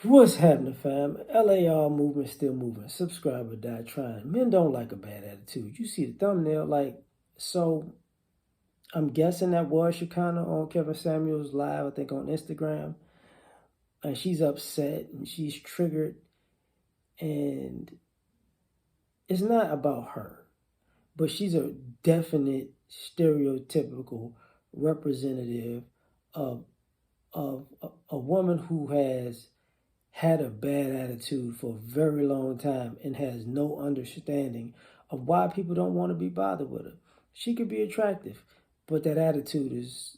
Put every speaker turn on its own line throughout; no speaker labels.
What's happening, fam? L.A.R. movement still moving. Subscribe or die trying. Men don't like a bad attitude. You see the thumbnail, so I'm guessing that was Shekinah on Kevin Samuels live, I think on Instagram. And she's upset and she's triggered. And it's not about her, but she's a definite stereotypical representative of, of a woman who has had a bad attitude for a very long time and has no understanding of why people don't want to be bothered with her. She could be attractive, but that attitude is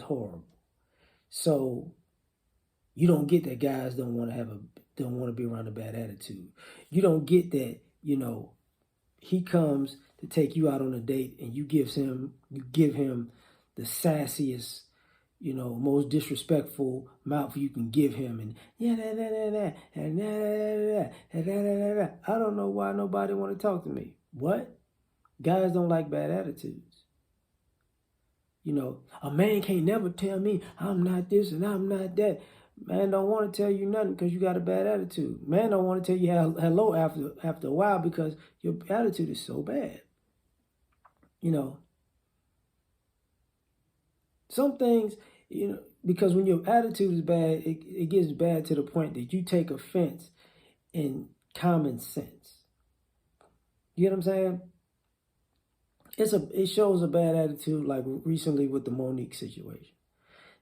horrible. So you don't get that guys don't want to be around a bad attitude. You don't get that, he comes to take you out on a date and you give him the sassiest, most disrespectful mouth you can give him, and I don't know why nobody want to talk to me. What? Guys don't like bad attitudes. A man can't never tell me I'm not this and I'm not that. Man don't want to tell you nothing because you got a bad attitude. Man don't want to tell you hello after a while because your attitude is so bad. Some things, because when your attitude is bad, it gets bad to the point that you take offense in common sense. You get what I'm saying? It shows a bad attitude, like recently with the Monique situation.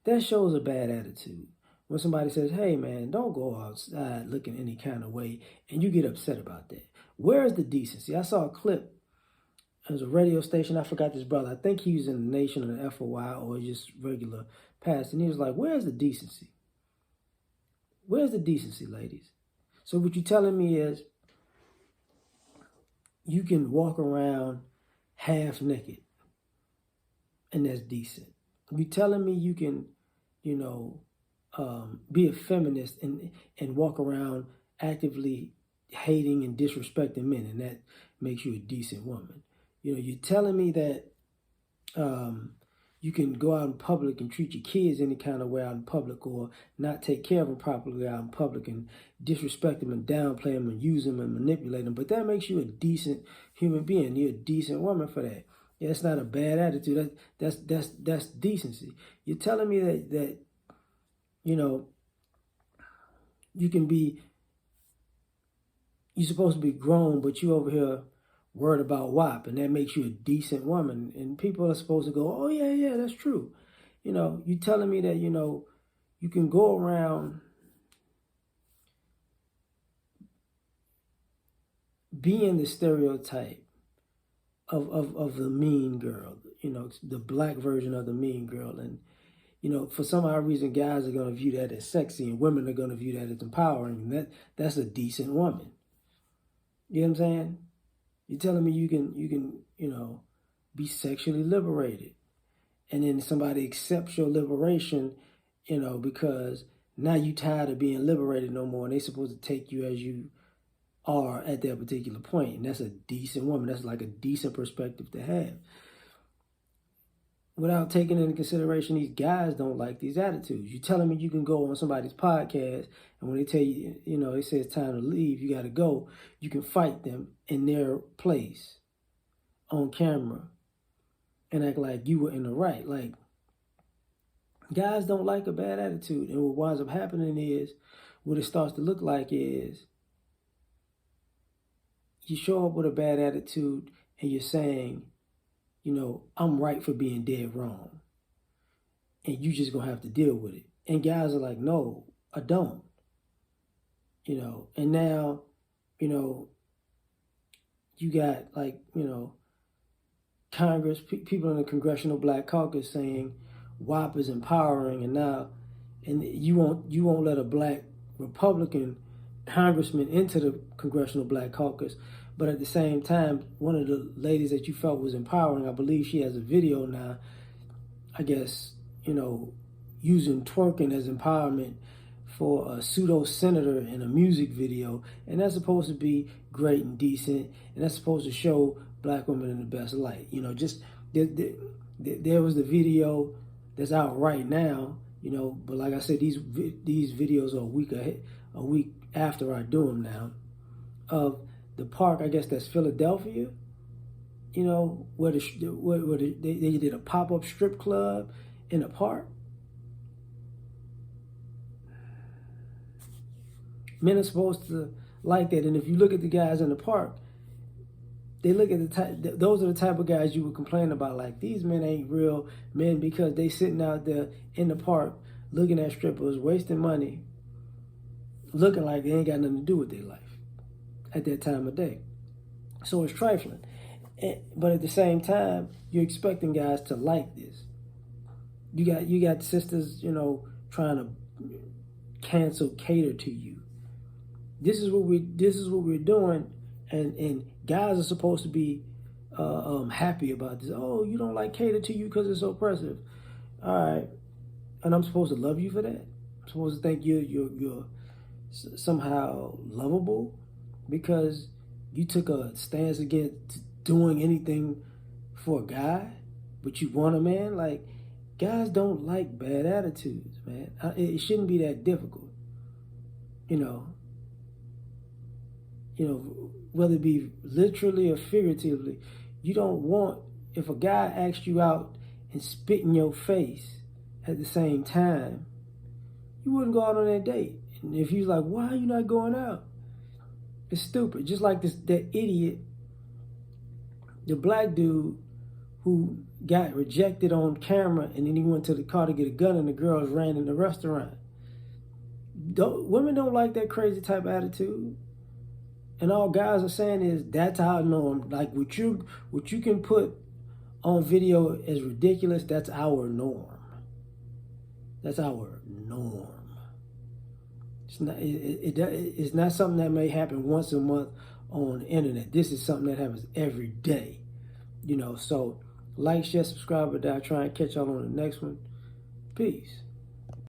That shows a bad attitude. When somebody says, hey man, don't go outside looking any kind of way, and you get upset about that. Where's the decency? I saw a clip. It was a radio station. I forgot this brother. I think he was in the Nation or the FOI or just regular past. And he was like, where's the decency? Where's the decency, ladies? So what you're telling me is you can walk around half naked and that's decent. You're telling me you can, be a feminist and walk around actively hating and disrespecting men, and that makes you a decent woman. You're telling me that you can go out in public and treat your kids any kind of way out in public, or not take care of them properly out in public and disrespect them and downplay them and use them and manipulate them. But that makes you a decent human being. You're a decent woman for that. Yeah, it's not a bad attitude. That's decency. You're telling me that you can be, you're supposed to be grown, but you over here worried about WAP, and that makes you a decent woman. And people are supposed to go, oh yeah, that's true. You telling me that, you can go around being the stereotype of the mean girl, the black version of the mean girl. And, for some odd reason, guys are going to view that as sexy and women are going to view that as empowering. And that's a decent woman. You know what I'm saying? You're telling me you can, be sexually liberated. And then somebody accepts your liberation, because now you tired of being liberated no more. And they're supposed to take you as you are at that particular point. And that's a decent woman. That's like a decent perspective to have. Without taking into consideration, these guys don't like these attitudes. You're telling me you can go on somebody's podcast, and when they tell you, they say it's time to leave, you got to go, you can fight them in their place on camera and act like you were in the right. Like, guys don't like a bad attitude. And what winds up happening is, what it starts to look like is, you show up with a bad attitude and you're saying, I'm right for being dead wrong. And you just gonna have to deal with it. And guys are like, no, I don't. And now, you got Congress, people in the Congressional Black Caucus saying WAP is empowering, and you won't let a black Republican congressman into the Congressional Black Caucus. But at the same time, one of the ladies that you felt was empowering, I believe she has a video now, I guess, using twerking as empowerment for a pseudo senator in a music video. And that's supposed to be great and decent. And that's supposed to show black women in the best light. There was the video that's out right now You know, but like I said, these videos are a week after I do them now. Of the park, I guess that's Philadelphia. You know, where they did a pop-up strip club in a park. Men are supposed to like that, and if you look at the guys in the park, they look at the type. Those are the type of guys you would complain about. Like, these men ain't real men because they sitting out there in the park looking at strippers, wasting money, looking like they ain't got nothing to do with their life at that time of day. So it's trifling. But at the same time, you're expecting guys to like this. You got sisters, you know, trying to cater to you. This is what we're doing, and guys are supposed to be happy about this. Oh, you don't like cater to you because it's so oppressive. All right, and I'm supposed to love you for that. I'm supposed to think you're somehow lovable because you took a stance against doing anything for a guy, but you want a man. Like, guys don't like bad attitudes, man. It shouldn't be that difficult, you know. You know, whether it be literally or figuratively, you don't want, if a guy asks you out and spit in your face at the same time, you wouldn't go out on that date. And if he's like, why are you not going out? It's stupid. Just like that idiot, the black dude who got rejected on camera and then he went to the car to get a gun and the girls ran in the restaurant. Women don't like that crazy type of attitude. And all guys are saying is that's our norm. Like, what you can put on video as ridiculous, that's our norm. That's our norm. It's not something that may happen once a month on the internet. This is something that happens every day. You know, so like, share, subscribe, or die. Try and catch y'all on the next one. Peace.